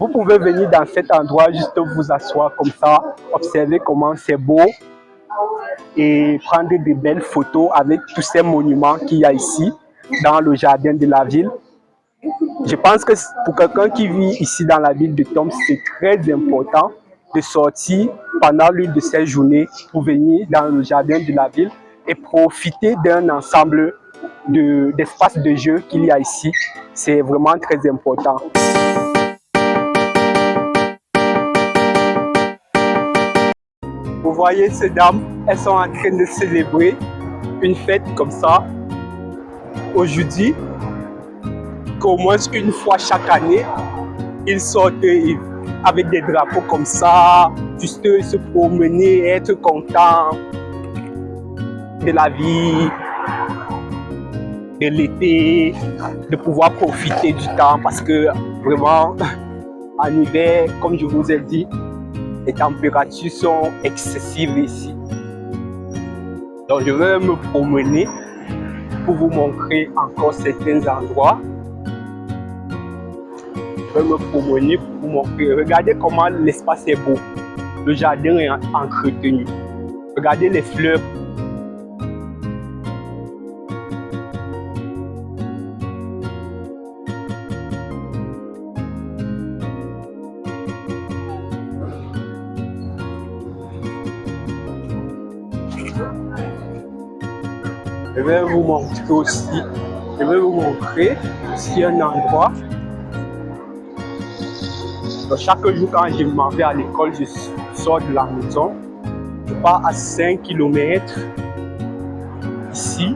Vous pouvez venir dans cet endroit, juste vous asseoir comme ça, observer comment c'est beau et prendre de belles photos avec tous ces monuments qu'il y a ici dans le jardin de la ville. Je pense que pour quelqu'un qui vit ici dans la ville de Tomsk, c'est très important de sortir pendant l'une de ces journées pour venir dans le jardin de la ville et profiter d'un ensemble d'espaces de jeu qu'il y a ici. C'est vraiment très important. Vous voyez ces dames, elles sont en train de célébrer une fête comme ça aujourd'hui, qu'au moins une fois chaque année, ils sortent avec des drapeaux comme ça, juste se promener, être content de la vie, de l'été, de pouvoir profiter du temps parce que vraiment, en hiver, comme je vous ai dit, les températures sont excessives ici. Donc je vais me promener pour vous montrer encore certains endroits. Je vais me promener pour vous montrer. Regardez comment l'espace est beau. Le jardin est entretenu. Regardez les fleurs. Je vais vous montrer aussi. Je vais vous montrer ici un endroit. Donc, chaque jour quand je m'en vais à l'école, je sors de la maison. Je pars à 5 km ici.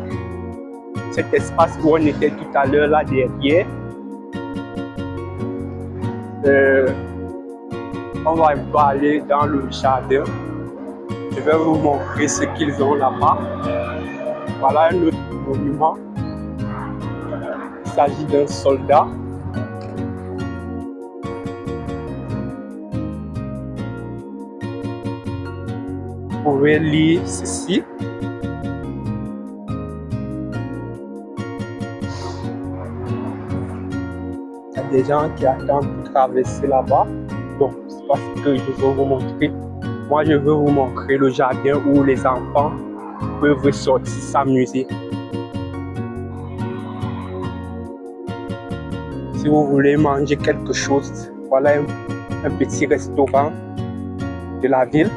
Cet espace où on était tout à l'heure là derrière. On va aller dans le jardin. Je vais vous montrer ce qu'ils ont là-bas. Voilà un autre monument. Il s'agit d'un soldat. Vous pouvez lire ceci. Il y a des gens qui attendent pour traverser là-bas. Donc, c'est pas ce que je veux vous montrer. Moi, je veux vous montrer le jardin où les enfants peuvent sortir s'amuser. Si vous voulez manger quelque chose, voilà un petit restaurant de la ville.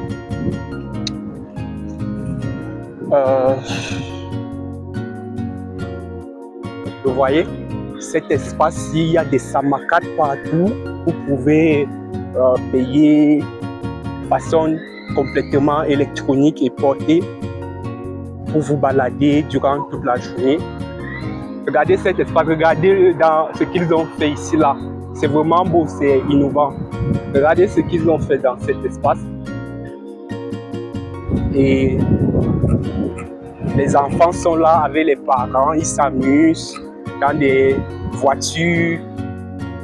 Vous voyez, cet espace, il y a des samakats partout. Vous pouvez payer de façon complètement électronique et porter pour vous balader durant toute la journée. Regardez cet espace, regardez dans ce qu'ils ont fait ici là. C'est vraiment beau, c'est innovant. Regardez ce qu'ils ont fait dans cet espace. Et les enfants sont là avec les parents, ils s'amusent dans des voitures,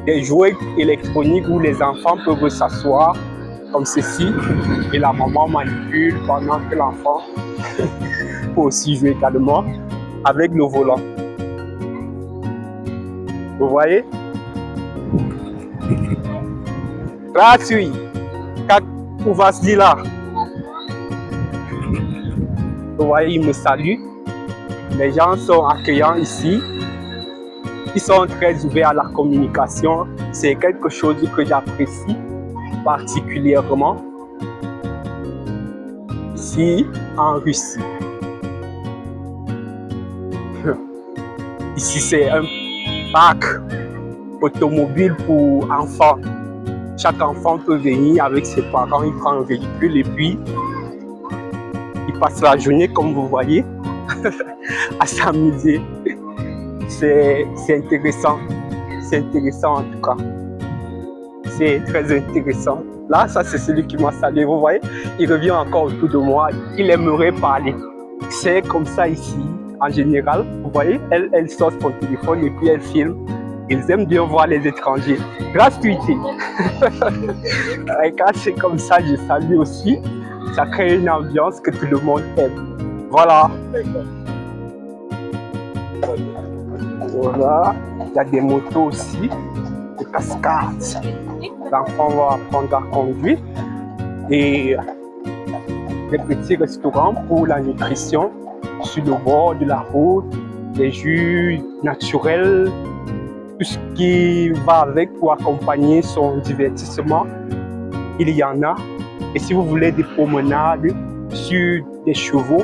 des jouets électroniques où les enfants peuvent s'asseoir comme ceci et la maman manipule pendant que l'enfant peut aussi jouer également avec le volant. Vous voyez? Gratuit. Où va se dire là? Vous voyez, ils me saluent. Les gens sont accueillants ici. Ils sont très ouverts à la communication. C'est quelque chose que j'apprécie particulièrement ici en Russie. Ici, c'est un parc automobile pour enfants. Chaque enfant peut venir avec ses parents, il prend un véhicule et puis il passe la journée, comme vous voyez, à s'amuser. C'est intéressant. C'est intéressant en tout cas. C'est très intéressant. Là, ça c'est celui qui m'a salué. Vous voyez, il revient encore autour de moi. Il aimerait parler. C'est comme ça ici, en général. Vous voyez, elle sort son téléphone et puis elle filme. Ils aiment bien voir les étrangers. Gratuité. Et quand c'est comme ça, je salue aussi. Ça crée une ambiance que tout le monde aime. Voilà. Voilà. Il y a des motos aussi. de cascade. L'enfant va apprendre à conduire et des petits restaurants pour la nutrition sur le bord de la route, des jus naturels, tout ce qui va avec pour accompagner son divertissement. Il y en a. Et si vous voulez des promenades sur des chevaux,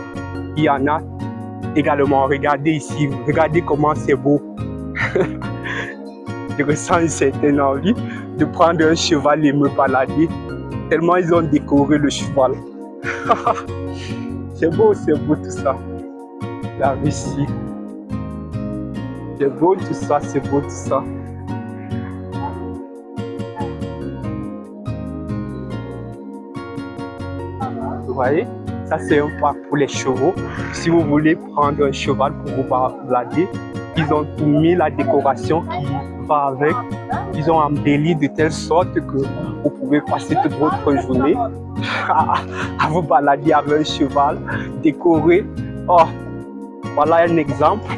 il y en a également. Regardez ici, regardez comment c'est beau. Je ressens une certaine envie de prendre un cheval et me balader, tellement ils ont décoré le cheval. C'est beau tout ça. La Russie. C'est beau tout ça, c'est beau tout ça. Vous voyez, ça c'est un parc pour les chevaux. Si vous voulez prendre un cheval pour vous balader, ils ont tout mis la décoration qui va avec. Ils ont embelli de telle sorte que vous pouvez passer toute votre journée à vous balader avec un cheval décoré. Oh, voilà un exemple.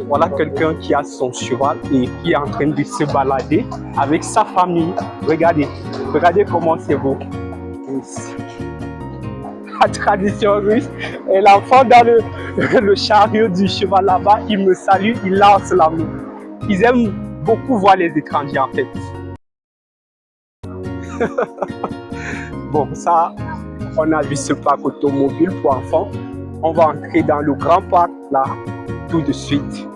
Voilà quelqu'un qui a son cheval et qui est en train de se balader avec sa famille. Regardez, regardez comment c'est beau. La tradition russe. Et l'enfant dans le chariot du cheval là-bas, il me salue, il lance la main. Ils aiment beaucoup voir les étrangers en fait. Bon, ça, on a vu ce parc automobile pour enfants. On va entrer dans le grand parc là, tout de suite.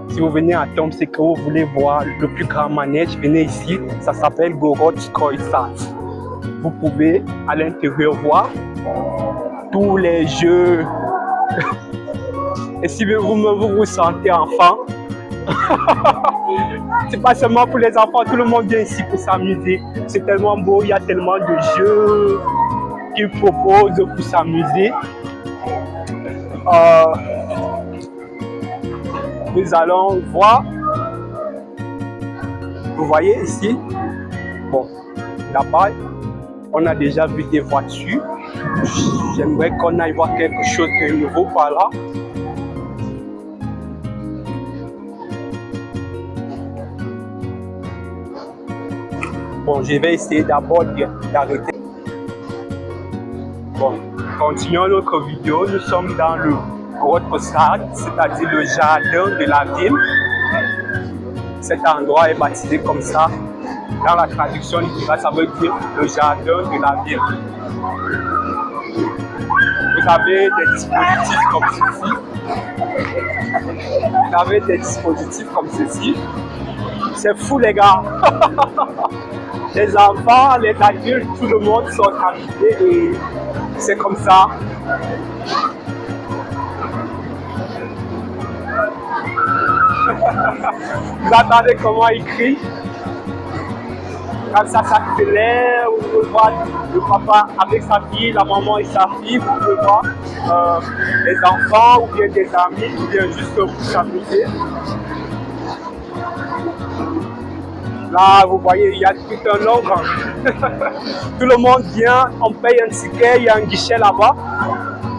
Si vous venez à Tomsk, c'est que vous voulez voir le plus grand manège, venez ici, ça s'appelle Gorodskoye Sat. Vous pouvez à l'intérieur voir tous les jeux. Et si vous sentez enfant, c'est pas seulement pour les enfants, tout le monde vient ici pour s'amuser. C'est tellement beau, il y a tellement de jeux qu'ils proposent pour s'amuser. Nous allons voir. Vous voyez ici, bon, là-bas, on a déjà vu des voitures. J'aimerais qu'on aille voir quelque chose de nouveau par là. Bon, je vais essayer d'abord d'arrêter. Bon, continuons notre vidéo. Nous sommes dans le Gorodskoye, c'est-à-dire le jardin de la ville. Cet endroit est baptisé comme ça. Dans la traduction littérale, ça veut dire le jardin de la ville. Vous avez des dispositifs comme ceci. Vous avez des dispositifs comme ceci. C'est fou les gars. Les enfants, les adultes, tout le monde sont amusés et c'est comme ça. Vous entendez comment il crie? Quand ça s'accélère, vous pouvez voir le papa avec sa fille, la maman et sa fille, vous pouvez voir les enfants ou bien des amis ou bien juste pour s'amuser. Là, vous voyez, il y a tout un nombre. Tout le monde vient, on paye un ticket, il y a un guichet là-bas.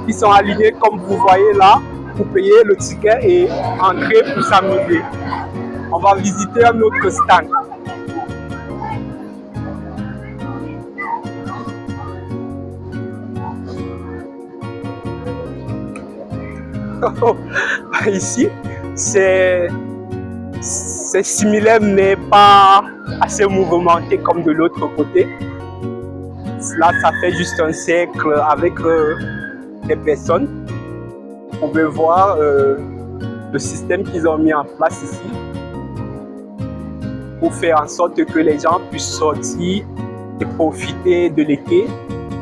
Ils sont alignés comme vous voyez là, pour payer le ticket et entrer pour s'amuser. On va visiter un autre stand. Ici, c'est similaire mais pas assez mouvementé comme de l'autre côté. Là, ça fait juste un cercle avec des personnes. Vous pouvez voir le système qu'ils ont mis en place ici pour faire en sorte que les gens puissent sortir et profiter de l'été.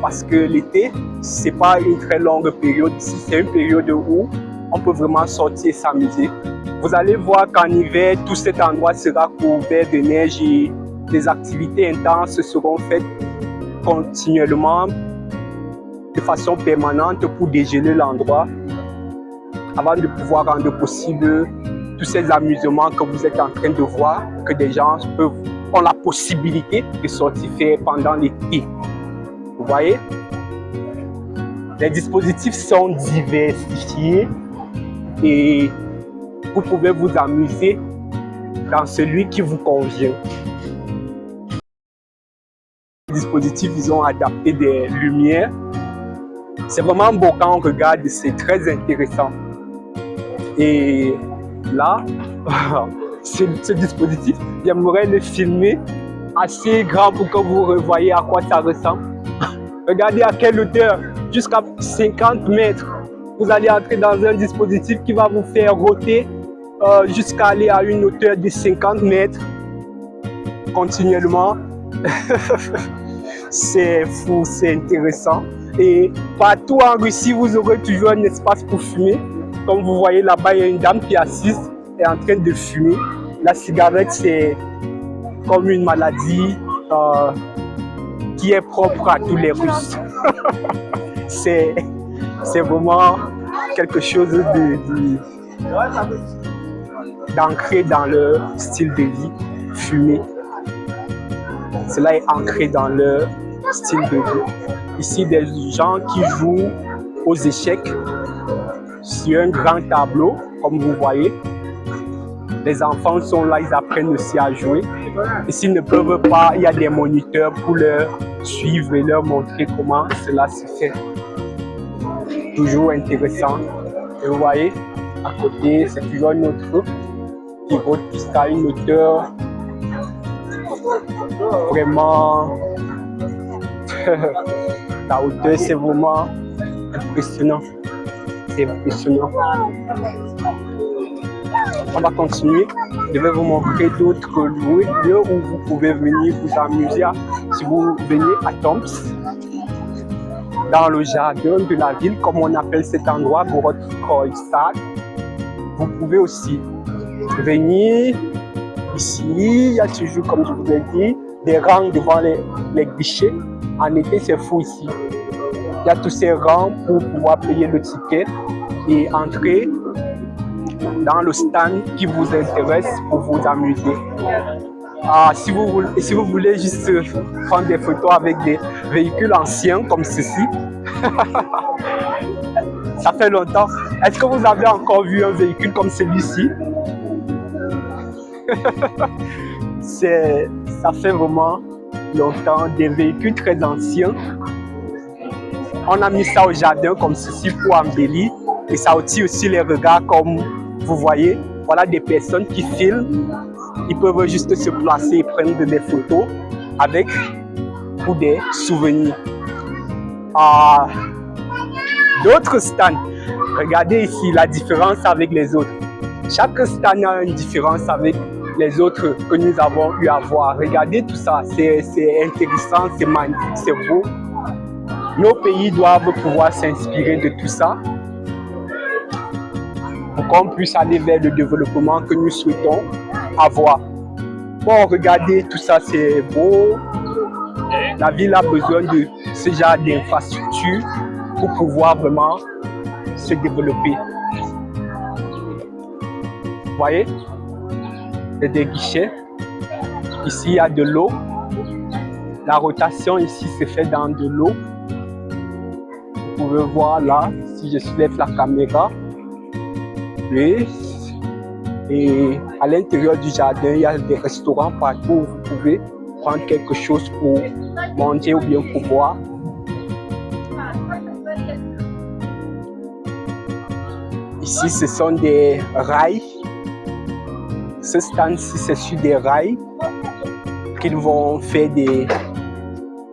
Parce que l'été, c'est pas une très longue période ici, c'est une période où on peut vraiment sortir et s'amuser. Vous allez voir qu'en hiver, tout cet endroit sera couvert de neige et des activités intenses seront faites continuellement de façon permanente pour dégeler l'endroit avant de pouvoir rendre possible tous ces amusements que vous êtes en train de voir, que des gens ont la possibilité de sortir faire pendant l'été. Vous voyez, les dispositifs sont diversifiés et vous pouvez vous amuser dans celui qui vous convient. Les dispositifs, ils ont adapté des lumières. C'est vraiment beau quand on regarde, c'est très intéressant. Et là, ce dispositif, j'aimerais le filmer assez grand pour que vous revoyez à quoi ça ressemble. Regardez à quelle hauteur, jusqu'à 50 mètres. Vous allez entrer dans un dispositif qui va vous faire rôter jusqu'à aller à une hauteur de 50 mètres continuellement. C'est fou, c'est intéressant. Et partout en Russie, vous aurez toujours un espace pour fumer. Comme vous voyez là-bas, il y a une dame qui est assise et en train de fumer. La cigarette, c'est comme une maladie qui est propre à tous les Russes. C'est vraiment quelque chose d'ancré dans leur style de vie, fumer. Cela est ancré dans leur style de vie. Ici, des gens qui jouent aux échecs sur un grand tableau, comme vous voyez. Les enfants sont là, ils apprennent aussi à jouer. Et s'ils ne peuvent pas, il y a des moniteurs pour leur suivre et leur montrer comment cela se fait. Toujours intéressant. Et vous voyez, à côté, c'est toujours une autre qui roule jusqu'à une hauteur vraiment... La hauteur, c'est vraiment impressionnant. C'est impressionnant. On va continuer. Je vais vous montrer d'autres lieux où vous pouvez venir vous amuser. Si vous venez à Tomsk, dans le jardin de la ville, comme on appelle cet endroit, Gorod-Kroïstad, vous pouvez aussi venir ici. Il y a toujours, comme je vous ai dit, des rangs devant les guichets. En été, c'est fou ici. Il y a tous ces rangs pour pouvoir payer le ticket et entrer dans le stand qui vous intéresse pour vous amuser. Si vous voulez juste prendre des photos avec des véhicules anciens comme ceci, ça fait longtemps. Est-ce que vous avez encore vu un véhicule comme celui-ci? Ça fait vraiment longtemps, des véhicules très anciens. On a mis ça au jardin comme ceci pour embellir et ça attire aussi les regards comme vous voyez. Voilà des personnes qui filment, ils peuvent juste se placer et prendre des photos avec pour des souvenirs. D'autres stands, regardez ici la différence avec les autres. Chaque stand a une différence avec les autres que nous avons eu à voir. Regardez tout ça, c'est intéressant, c'est magnifique, c'est beau. Nos pays doivent pouvoir s'inspirer de tout ça pour qu'on puisse aller vers le développement que nous souhaitons avoir. Bon, regardez tout ça, c'est beau. La ville a besoin de ce genre d'infrastructures pour pouvoir vraiment se développer. Vous voyez? Il y a des guichets. Ici, il y a de l'eau. La rotation ici se fait dans de l'eau. Vous pouvez voir là, si je soulève la caméra. Et à l'intérieur du jardin, il y a des restaurants partout où vous pouvez prendre quelque chose pour manger ou bien pour boire. Ici, ce sont des rails. Ce stand-ci, c'est sur des rails qu'ils vont faire des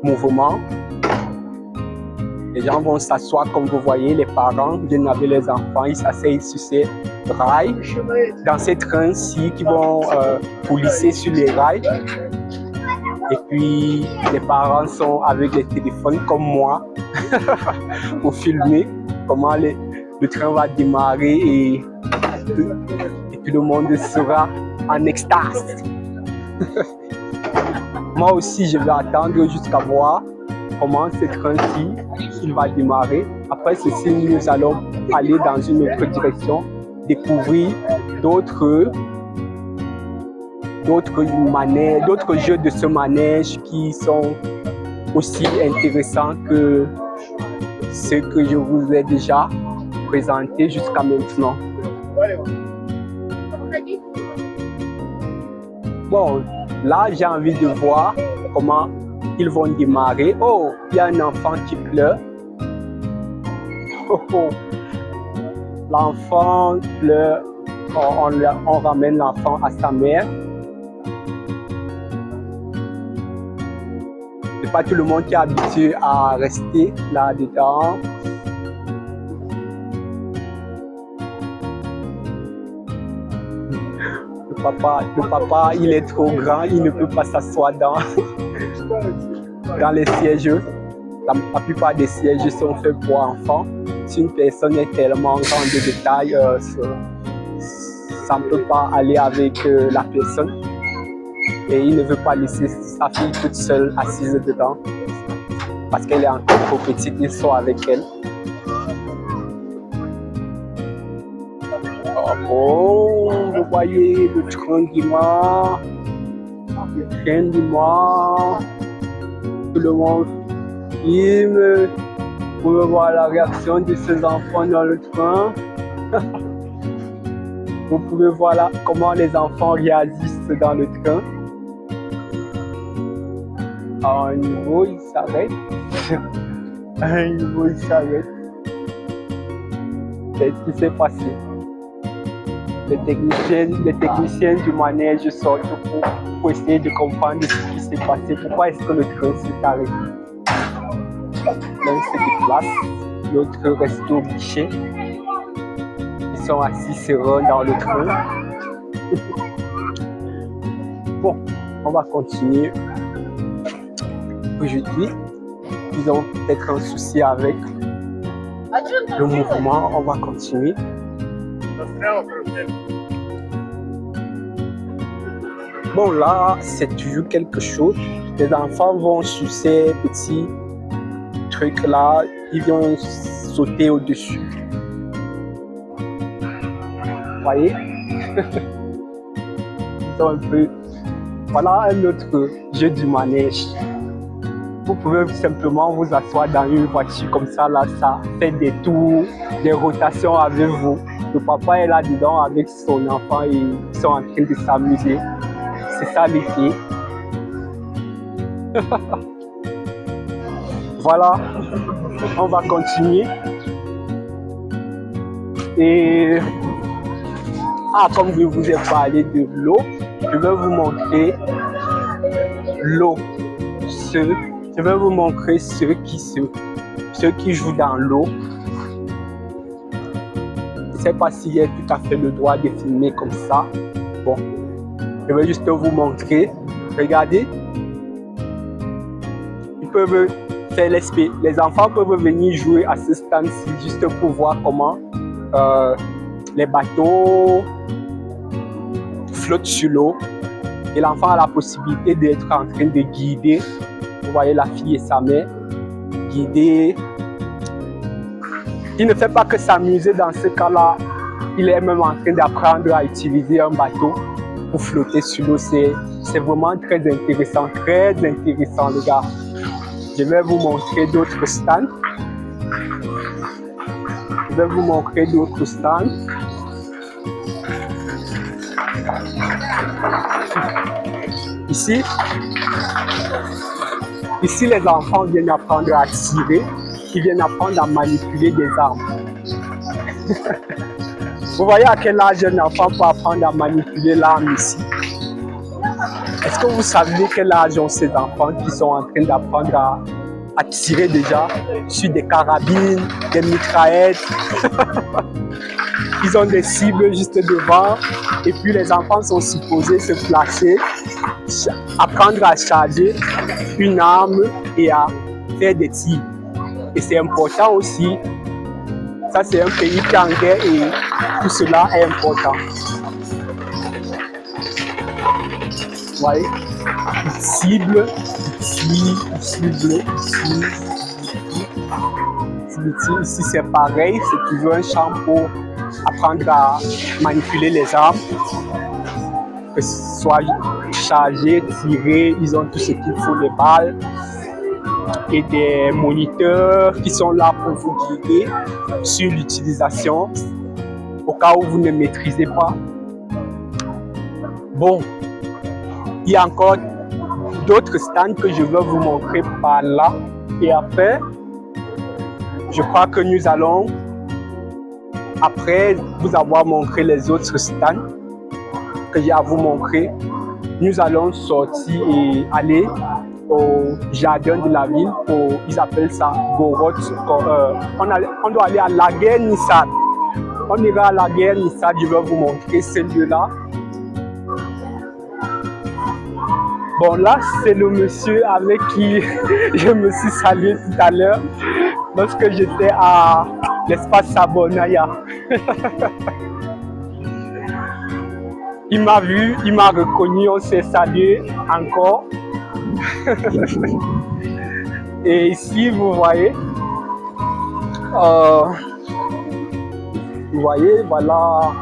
mouvements. Les gens vont s'asseoir comme vous voyez, les parents viennent avec les enfants, ils s'asseyent sur ces rails, dans ces trains-ci qui vont coulisser sur les rails. Et puis les parents sont avec les téléphones comme moi pour filmer comment le train va démarrer et tout le monde sera en extase. Moi aussi, je vais attendre jusqu'à voir comment ce train-ci il va démarrer. Après ceci, nous allons aller dans une autre direction, découvrir d'autres jeux de ce manège qui sont aussi intéressants que ce que je vous ai déjà présenté jusqu'à maintenant. Bon, là, j'ai envie de voir comment ils vont démarrer. Oh, il y a un enfant qui pleure. Oh, oh. L'enfant pleure. Oh, on ramène l'enfant à sa mère. C'est pas tout le monde qui est habitué à rester là-dedans. Le papa, il est trop grand, il ne peut pas s'asseoir dans les sièges. La plupart des sièges sont faits pour enfants. Si une personne est tellement grande de taille, ça ne peut pas aller avec la personne. Et il ne veut pas laisser sa fille toute seule assise dedans. Parce qu'elle est encore trop petite, ils sont avec elle. Oh, vous voyez le train démarre. Le train démarre. Tout le monde filme. Vous pouvez voir la réaction de ces enfants dans le train. Vous pouvez voir là comment les enfants réagissent dans le train. À un niveau, ils s'arrêtent. À un niveau, ils s'arrêtent. Qu'est-ce qui s'est passé? Les techniciens du manège sortent pour essayer de comprendre ce qui s'est passé. Pourquoi est-ce que le train s'est arrêté? L'un se déplace, l'autre reste au guichet. Ils sont assis sereins dans le train. Bon, on va continuer. Aujourd'hui, ils ont peut-être un souci avec le mouvement. On va continuer. Bon, là, c'est toujours quelque chose. Les enfants vont sur ces petits trucs-là, ils vont sauter au-dessus. Vous voyez? Ils sont un peu... Voilà un autre jeu du manège. Vous pouvez simplement vous asseoir dans une voiture comme ça, là, ça fait des tours, des rotations avec vous. Le papa est là-dedans avec son enfant et ils sont en train de s'amuser. C'est ça l'effet. Voilà, on va continuer. Et comme je vous ai parlé de l'eau, je vais vous montrer l'eau. Je vais vous montrer ceux qui jouent dans l'eau. Je ne sais pas s'il y a tout à fait le droit de filmer comme ça. Bon, je vais juste vous montrer. Regardez. Ils peuvent faire l'esprit. Les enfants peuvent venir jouer à ce stand-ci juste pour voir comment les bateaux flottent sur l'eau. Et l'enfant a la possibilité d'être en train de guider. Vous voyez la fille et sa mère guider. Il ne fait pas que s'amuser dans ce cas-là. Il est même en train d'apprendre à utiliser un bateau pour flotter sur l'eau. C'est vraiment très intéressant, les gars. Je vais vous montrer d'autres stands. Ici, les enfants viennent apprendre à tirer, ils viennent apprendre à manipuler des armes. Vous voyez à quel âge un enfant peut apprendre à manipuler l'arme ici? Est-ce que vous savez quel âge ont ces enfants qui sont en train d'apprendre à tirer déjà sur des carabines, des mitraillettes? Ils ont des cibles juste devant et puis les enfants sont supposés se placer, apprendre à charger une arme et à faire des tirs. Et c'est important aussi. Ça, c'est un pays qui est en guerre et tout cela est important. Vous voyez, ils ciblent, Ici, c'est pareil, c'est toujours un champ pour apprendre à manipuler les armes. Que ce soit charger, tirer, ils ont tout ce qu'il faut, les balles. et des moniteurs qui sont là pour vous guider sur l'utilisation au cas où vous ne maîtrisez pas. Bon, il y a encore d'autres stands que je vais vous montrer par là. Et après, je crois que nous allons, après vous avoir montré les autres stands que j'ai à vous montrer, nous allons sortir et aller au jardin de la ville. Ils appellent ça Gorot. On doit aller à la guerre Nissad. On ira à la guerre Nissad. Je vais vous montrer ce lieu-là. Bon, là, c'est le monsieur avec qui je me suis salué tout à l'heure lorsque j'étais à l'espace Sabonaya. Il m'a vu, il m'a reconnu, on s'est salué encore. Et ici, vous voyez, voilà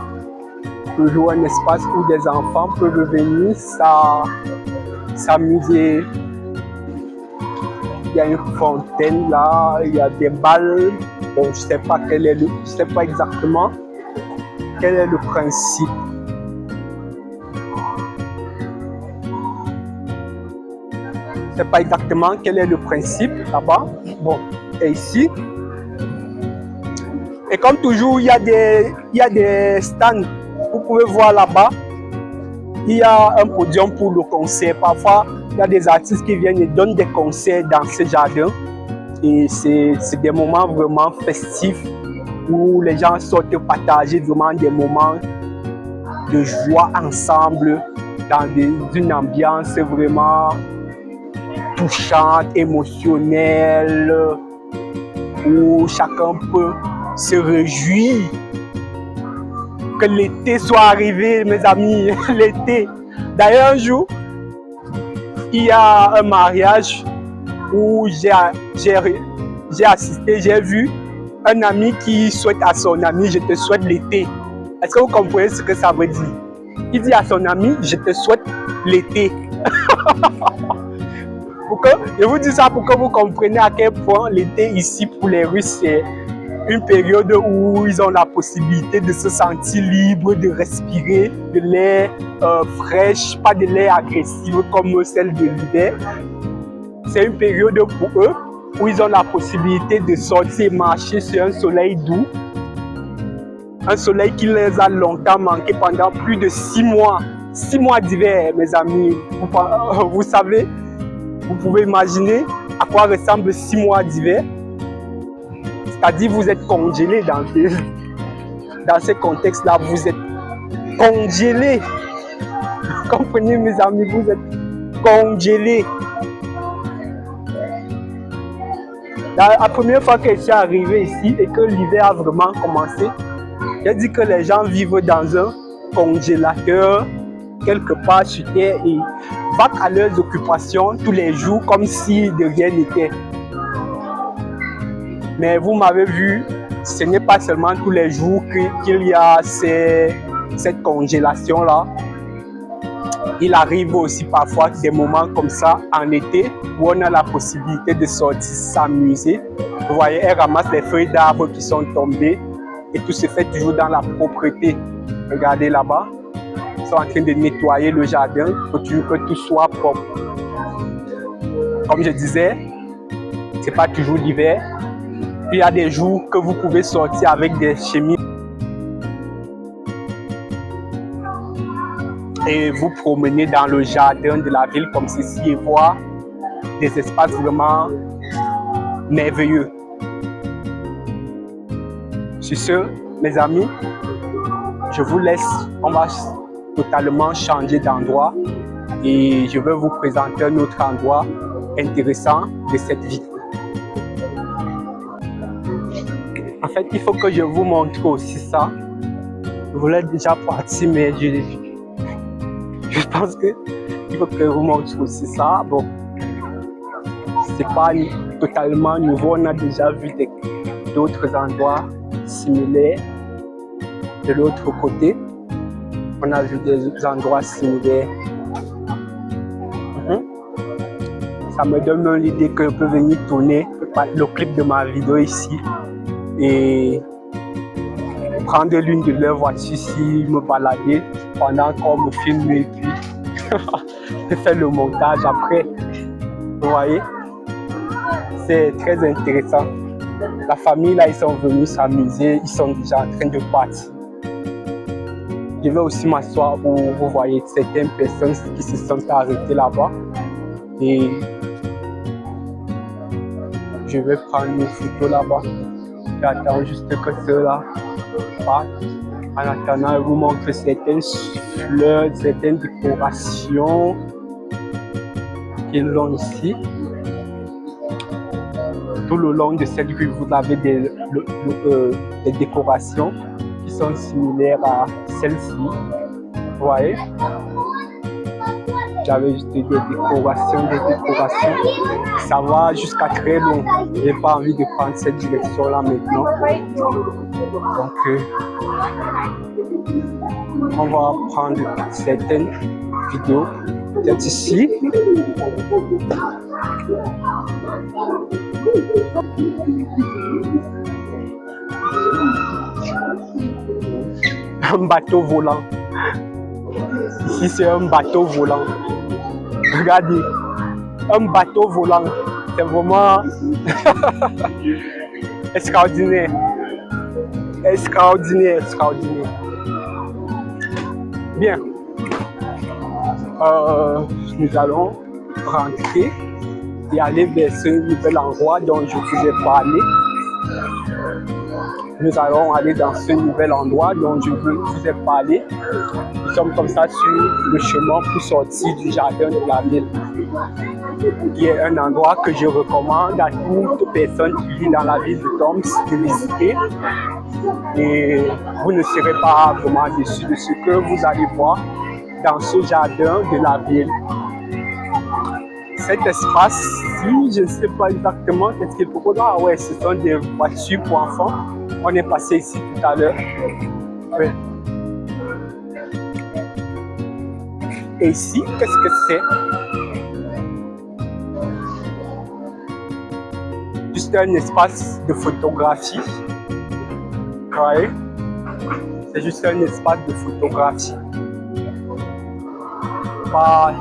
toujours un espace où des enfants peuvent venir s'amuser. Il y a une fontaine là, il y a des balles. Bon, je sais pas exactement quel est le principe. Je ne sais pas exactement quel est le principe là-bas. Bon, et ici. Et comme toujours, il y a des stands. Vous pouvez voir là-bas. Il y a un podium pour le concert. Parfois, il y a des artistes qui viennent et donnent des concerts dans ce jardin. Et c'est des moments vraiment festifs où les gens sortent partager vraiment des moments de joie ensemble dans une ambiance vraiment touchante, émotionnelle, où chacun peut se réjouir que l'été soit arrivé, mes amis, l'été. D'ailleurs, un jour, il y a un mariage où j'ai assisté, j'ai vu un ami qui souhaite à son ami, je te souhaite l'été. Est-ce que vous comprenez ce que ça veut dire? Il dit à son ami, je te souhaite l'été. Je vous dis ça pour que vous compreniez à quel point l'été ici pour les Russes, c'est une période où ils ont la possibilité de se sentir libre, de respirer de l'air fraîche, pas de l'air agressif comme celle de l'hiver. C'est une période pour eux où ils ont la possibilité de sortir et marcher sur un soleil doux. Un soleil qui les a longtemps manqué pendant plus de 6 mois. 6 mois d'hiver, mes amis. Vous savez, vous pouvez imaginer à quoi ressemble 6 mois d'hiver. C'est-à-dire vous êtes congelé dans ce contexte-là. Vous êtes congelé. Comprenez, mes amis, vous êtes congelé. La première fois que je suis arrivé ici et que l'hiver a vraiment commencé, j'ai dit que les gens vivent dans un congélateur quelque part sur terre et vaquent à leurs occupations tous les jours comme si de rien n'était. Mais vous m'avez vu, ce n'est pas seulement tous les jours qu'il y a cette congélation-là. Il arrive aussi parfois des moments comme ça en été où on a la possibilité de sortir s'amuser. Vous voyez, elle ramasse les feuilles d'arbres qui sont tombées et tout se fait toujours dans la propreté. Regardez là-bas, ils sont en train de nettoyer le jardin pour que tout soit propre. Comme je disais, ce n'est pas toujours l'hiver. Il y a des jours que vous pouvez sortir avec des chemises et vous promener dans le jardin de la ville comme ceci et voir des espaces vraiment merveilleux. Sur ce, mes amis, je vous laisse. On va totalement changer d'endroit et je vais vous présenter un autre endroit intéressant de cette ville. En fait, il faut que je vous montre aussi ça. Je voulais déjà partir, mais je pense qu'il faut que je vous montre aussi ça. Bon, c'est pas totalement nouveau. On a déjà vu d'autres endroits similaires. De l'autre côté, on a vu des endroits similaires. Ça me donne l'idée que je peux venir tourner le clip de ma vidéo ici et prendre l'une de leurs voitures ici, me balader pendant qu'on me filme et puis je fais le montage après. Vous voyez, c'est très intéressant. La famille là, ils sont venus s'amuser, ils sont déjà en train de partir. Je vais aussi m'asseoir où vous voyez certaines personnes qui se sont arrêtées là-bas. Et je vais prendre une photo là-bas. J'attends juste que ceux-là partent. En attendant, je vous montre certaines fleurs, certaines décorations qu'ils ont ici. Tout le long de cette rue, vous avez des décorations qui sont similaires à celle-ci. Vous voyez? J'avais juste des décorations. Ça va jusqu'à très loin. Je n'ai pas envie de prendre cette direction-là maintenant. Donc, on va prendre certaines vidéos. Peut-être ici. Un bateau volant. Ici, c'est un bateau volant. Regardez, un bateau volant. C'est vraiment extraordinaire. Extraordinaire. Bien. Nous allons rentrer et aller vers ce nouvel endroit dont je vous ai parlé. Nous allons aller dans ce nouvel endroit dont je vous ai parlé. Nous sommes comme ça sur le chemin pour sortir du jardin de la ville, qui est un endroit que je recommande à toute personne qui vit dans la ville de Toms de visiter. Et vous ne serez pas vraiment déçus de ce que vous allez voir dans ce jardin de la ville. Cet espace-ci, je ne sais pas exactement qu'est-ce qu'il propose. Ah ouais, ce sont des voitures pour enfants. On est passé ici tout à l'heure. Oui. Et ici, qu'est-ce que c'est? Juste un espace de photographie. Oui. C'est juste un espace de photographie. Pas...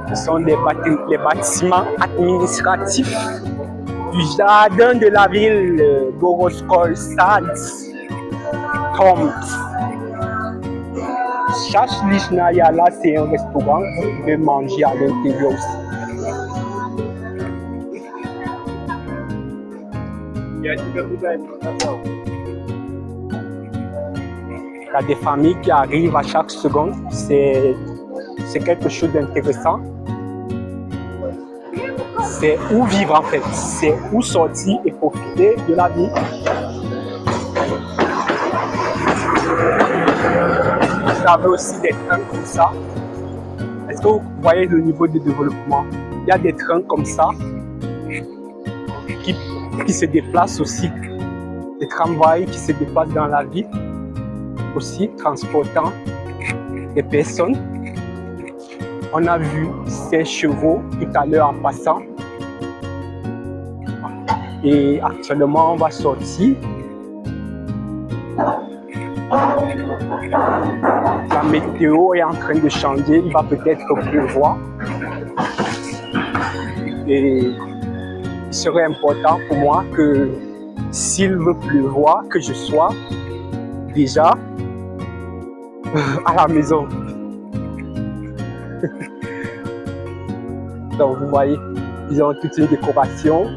Ce sont les bâtiments administratifs du jardin de la ville Goroskoy-Sad, Toms. Chachlichnaya, là, c'est un restaurant. Vous pouvez manger à l'intérieur aussi. Il y a des familles qui arrivent à chaque seconde. C'est quelque chose d'intéressant. C'est où vivre en fait. C'est où sortir et profiter de la vie. Vous avez aussi des trains comme ça. Est-ce que vous voyez le niveau de développement? Il y a des trains comme ça qui se déplacent aussi. Des tramways qui se déplacent dans la ville, aussi transportant des personnes. On a vu ces chevaux tout à l'heure en passant. Et actuellement, on va sortir. La météo est en train de changer. Il va peut-être pleuvoir. Et il serait important pour moi que s'il veut pleuvoir, que je sois déjà à la maison. Donc vous voyez, ils ont toute une décoration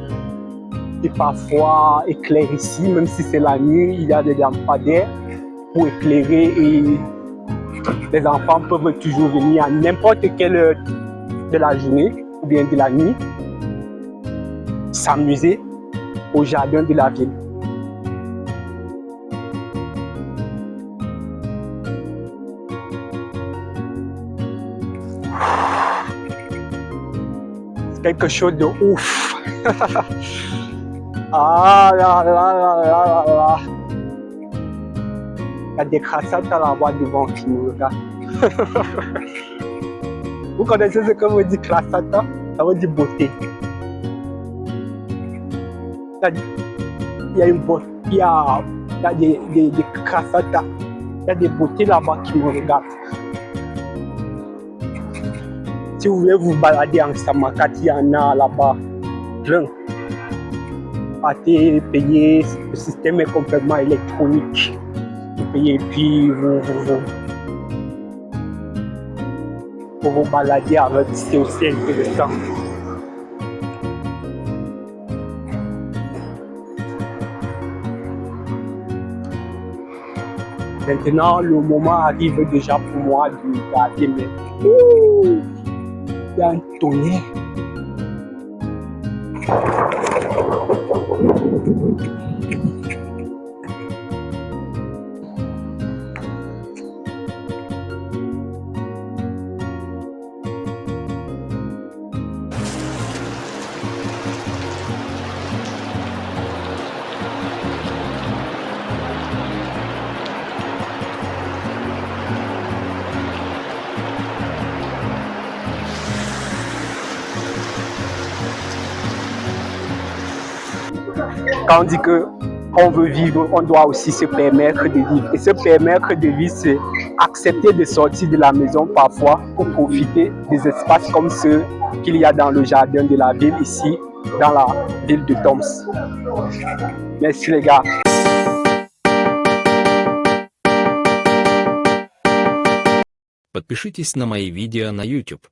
qui parfois éclaire ici, même si c'est la nuit, il y a des lampadaires pour éclairer et les enfants peuvent toujours venir à n'importe quelle heure de la journée ou bien de la nuit s'amuser au jardin de la ville. Quelque chose de ouf. Ah là là là là là là. Il y a des crassates là-bas devant qui nous regardent. Vous connaissez ce que veut dire crassata? Ça veut dire beauté. Il y a une beauté, il y a des crassatas, il y a des beautés là-bas qui nous regardent. Si vous voulez vous balader en Samakati, il y en a là-bas plein. Partez, payez, le système est complètement électronique. Vous payez et puis vous balader avec, c'est aussi intéressant. Maintenant, le moment arrive déjà pour moi de regarder, mais il y a un tonnerre. Quand on dit qu'on veut vivre, on doit aussi se permettre de vivre. Et se permettre de vivre, c'est accepter de sortir de la maison parfois pour profiter des espaces comme ceux qu'il y a dans le jardin de la ville ici, dans la ville de Toms. Merci les gars. Подпишитесь на мои видео на YouTube.